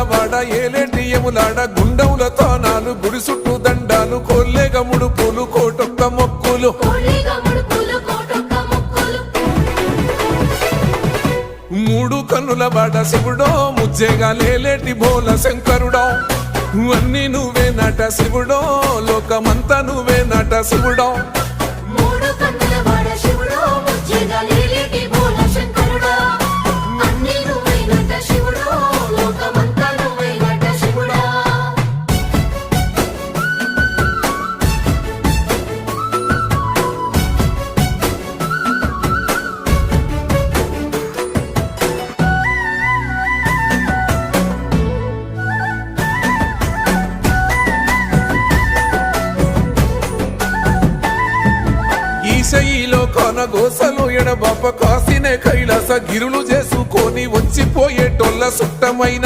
వాడ ఏలేటి యములాడ గుండముల తానాలు గుడి చుట్టూ దండాలు కోల్లేగ ముడుపులు కోటొక్క మొక్కులు మూడు కన్నుల వాడ శివుడో ముజ్జేగా లేలేటి బోల శంకరుడో అన్నీ నువ్వే నట శివుడో లోకమంతా నువ్వే నట శివుడో ఈశయిలో కొనగోసలు ఎడబాప కాసినే కైలాస గిరులు చేసుకొని వచ్చిపోయేటోళ్ళ సుట్టమైన